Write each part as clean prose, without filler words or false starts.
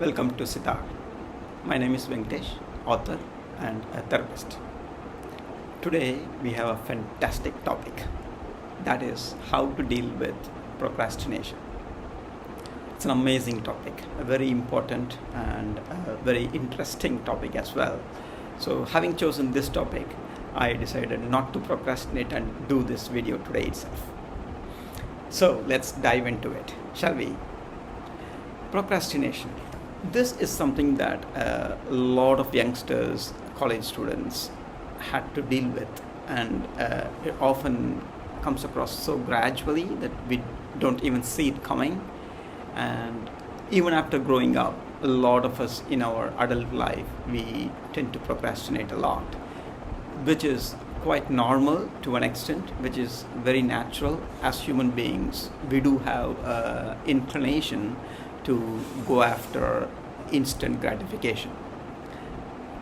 Welcome to Sehtar. My name is Venkdesh, author and a therapist. Today we have a fantastic topic, that is how to deal with procrastination. It's an amazing topic, a very important and a very interesting topic as well. So having chosen this topic, I decided not to procrastinate and do this video today itself. So let's dive into it, shall we? Procrastination. This is something that a lot of youngsters, college students had to deal with, and it often comes across so gradually that we don't even see it coming. And even after growing up, a lot of us in our adult life, we tend to procrastinate a lot, which is quite normal to an extent, which is very natural. As human beings, we do have an inclination to go after instant gratification,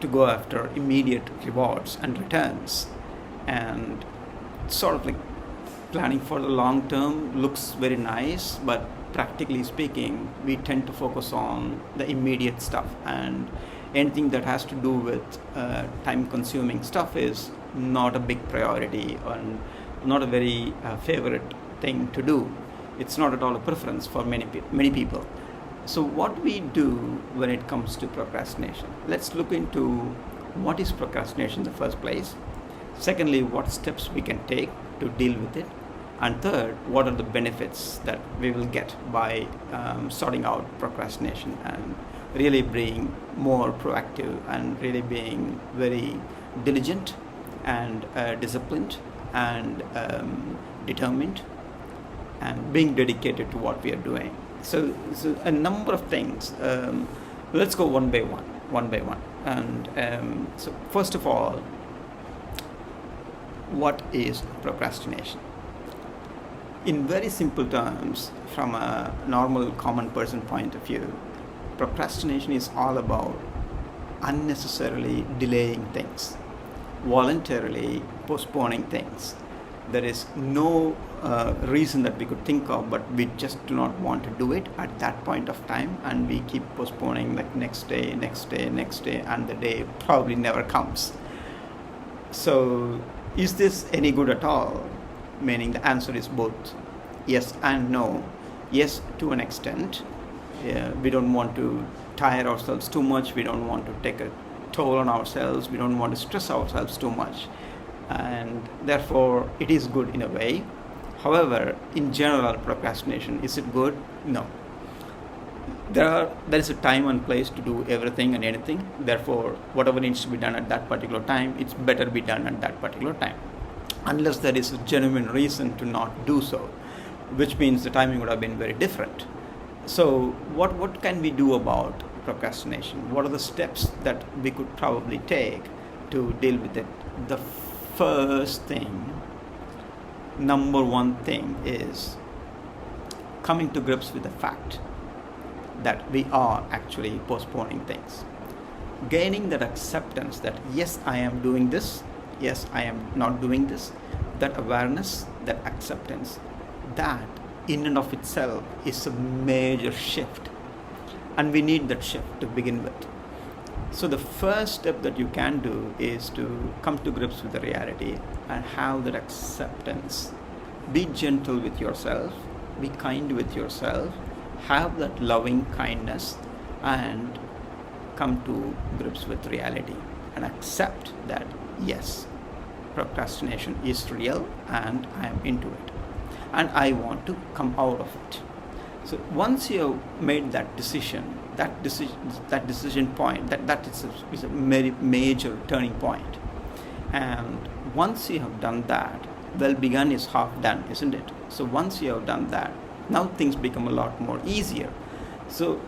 to go after immediate rewards and returns, and sort of like planning for the long term looks very nice, but practically speaking, we tend to focus on the immediate stuff, and anything that has to do with time consuming stuff is not a big priority and not a very favorite thing to do. It's not at all a preference for many people. So what we do when it comes to procrastination, let's look into what is procrastination in the first place. Secondly, what steps we can take to deal with it. And third, what are the benefits that we will get by sorting out procrastination and really being more proactive and really being very diligent and disciplined and determined and being dedicated to what we are doing. So a number of things. Let's go one by one. And so first of all, what is procrastination? In very simple terms, from a normal common person point of view, procrastination is all about unnecessarily delaying things, voluntarily postponing things. There is no reason that we could think of, but we just do not want to do it at that point of time, and we keep postponing like next day, and the day probably never comes. So is this any good at all? Meaning the answer is both yes and no. Yes, to an extent. We don't want to tire ourselves too much. We don't want to take a toll on ourselves. We don't want to stress ourselves too much. And therefore, it is good in a way. However, in general, procrastination, is it good? No. There is a time and place to do everything and anything. Therefore, whatever needs to be done at that particular time, it's better be done at that particular time, unless there is a genuine reason to not do so, which means the timing would have been very different. So what can we do about procrastination? What are the steps that we could probably take to deal with it? The first thing, number one thing, is coming to grips with the fact that we are actually postponing things. Gaining that acceptance that yes, I am doing this, yes, I am not doing this, that awareness, that acceptance, that in and of itself is a major shift, and we need that shift to begin with. So the first step that you can do is to come to grips with the reality and have that acceptance. Be gentle with yourself, be kind with yourself, have that loving kindness, and come to grips with reality and accept that yes, procrastination is real and I am into it and I want to come out of it. So once you have made that decision point, that is a very major turning point. And once you have done that, well begun is half done, isn't it? So once you have done that, now things become a lot more easier. So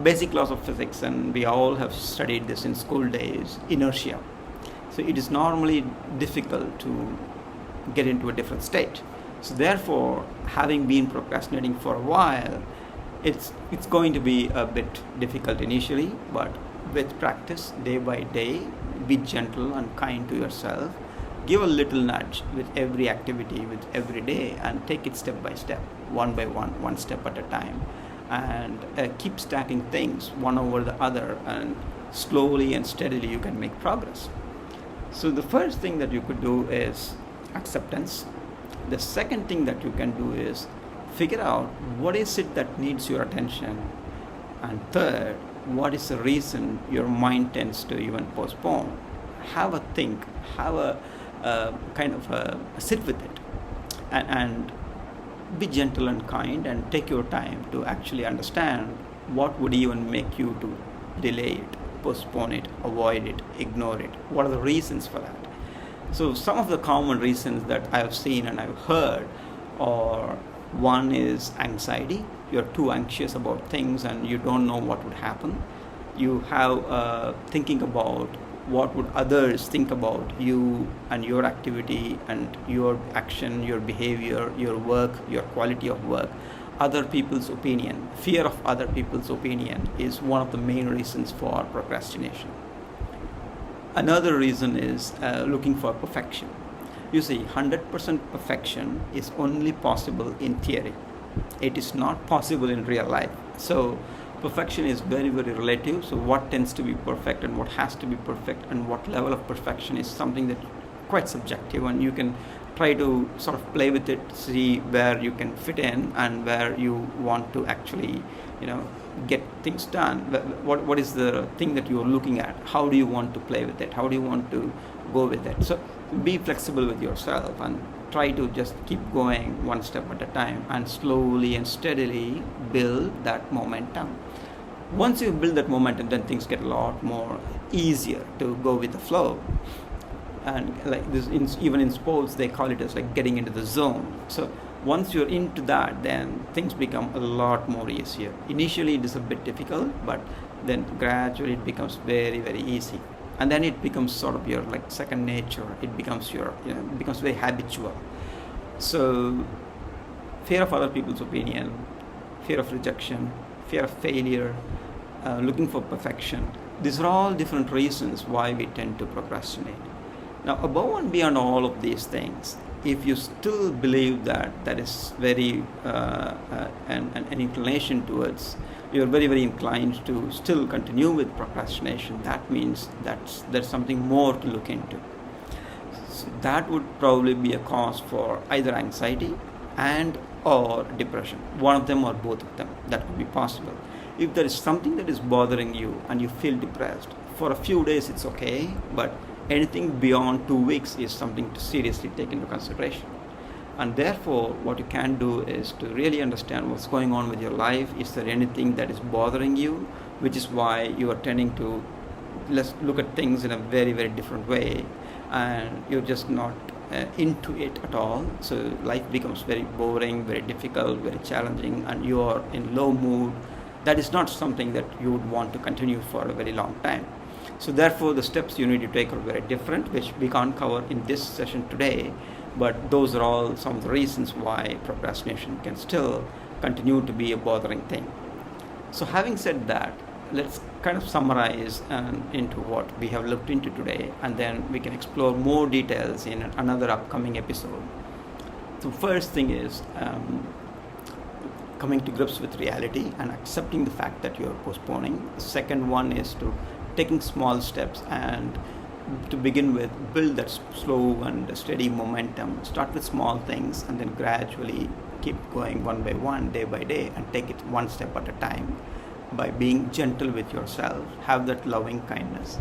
basic laws of physics, and we all have studied this in school days, inertia. So it is normally difficult to get into a different state. So therefore, having been procrastinating for a while, it's going to be a bit difficult initially, but with practice, day by day, be gentle and kind to yourself. Give a little nudge with every activity, with every day, and take it step by step, one by one step at a time. and keep stacking things one over the other, and slowly and steadily you can make progress. So the first thing that you could do is acceptance. The second thing that you can do is figure out what is it that needs your attention, and third, what is the reason your mind tends to even postpone. Have a think, have a kind of sit with it, and be gentle and kind, and take your time to actually understand what would even make you to delay it, postpone it, avoid it, ignore it. What are the reasons for that? So some of the common reasons that I've seen and I've heard are, one is anxiety. You're too anxious about things and you don't know what would happen. You have thinking about what would others think about you and your activity and your action, your behavior, your work, your quality of work, other people's opinion. Fear of other people's opinion is one of the main reasons for procrastination. Another reason is looking for perfection. You see, 100% perfection is only possible in theory. It is not possible in real life. So perfection is very, very relative. So what tends to be perfect and what has to be perfect and what level of perfection is something that quite subjective, and you can try to sort of play with it, see where you can fit in and where you want to actually, get things done. What is the thing that you're looking at? How do you want to play with it? How do you want to go with it? So be flexible with yourself and try to just keep going one step at a time, and slowly and steadily build that momentum. Once you build that momentum, then things get a lot more easier to go with the flow. And like this, even in sports, they call it as like getting into the zone. So once you're into that, then things become a lot more easier. Initially it is a bit difficult, but then gradually it becomes very, very easy. And then it becomes sort of your like second nature. It becomes your, it becomes very habitual. So fear of other people's opinion, fear of rejection, fear of failure, looking for perfection. These are all different reasons why we tend to procrastinate. Now, above and beyond all of these things, if you still believe that that is very an inclination towards, you're very, very inclined to still continue with procrastination, that means there's something more to look into. So that would probably be a cause for either anxiety and or depression. One of them or both of them, that could be possible. If there is something that is bothering you and you feel depressed, for a few days it's okay, but anything beyond 2 weeks is something to seriously take into consideration. And therefore, what you can do is to really understand what's going on with your life. Is there anything that is bothering you, which is why you are tending to look at things in a very, very different way, and you're just not into it at all. So life becomes very boring, very difficult, very challenging, and you are in low mood. That is not something that you would want to continue for a very long time. So therefore, the steps you need to take are very different, which we can't cover in this session today, but those are all some of the reasons why procrastination can still continue to be a bothering thing. So having said that, let's kind of summarize into what we have looked into today, and then we can explore more details in another upcoming episode. The first thing is coming to grips with reality and accepting the fact that you're postponing. The second one is to taking small steps, and to begin with, build that slow and steady momentum. Start with small things and then gradually keep going one by one, day by day, and take it one step at a time by being gentle with yourself. Have that loving kindness,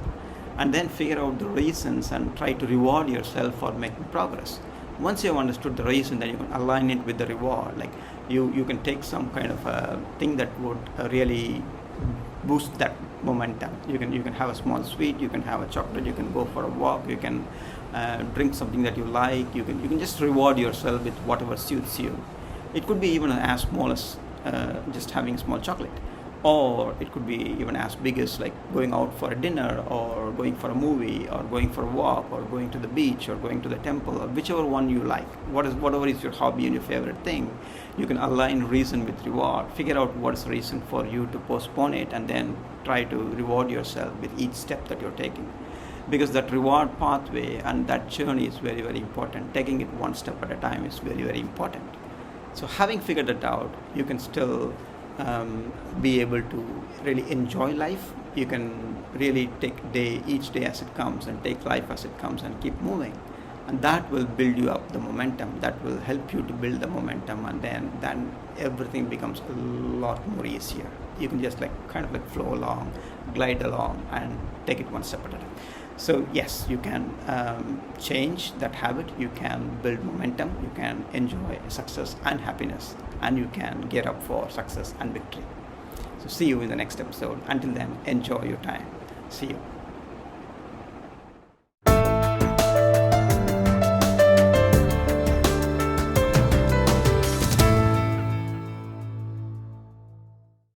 and then figure out the reasons and try to reward yourself for making progress. Once you have understood the reason, then you can align it with the reward. Like you can take some kind of a thing that would really boost that momentum. You can have a small sweet, you can have a chocolate, you can go for a walk, you can drink something that you like. You can just reward yourself with whatever suits you. It could be even as small as just having a small chocolate, or it could be even as big as like going out for a dinner, or going for a movie, or going for a walk, or going to the beach, or going to the temple, or whichever one you like. Whatever is your hobby and your favorite thing, you can align reason with reward. Figure out what is the reason for you to postpone it, and then try to reward yourself with each step that you're taking, because that reward pathway and that journey is very, very important. Taking it one step at a time is very, very important. So having figured it out, you can still be able to really enjoy life. You can really take each day as it comes, and take life as it comes, and keep moving. And that will build you up the momentum. That will help you to build the momentum, and then everything becomes a lot more easier. You can just kind of flow along, glide along, and take it one step at a time. So yes, you can change that habit. You can build momentum. You can enjoy success and happiness, and you can get up for success and victory. So see you in the next episode. Until then, enjoy your time. See you.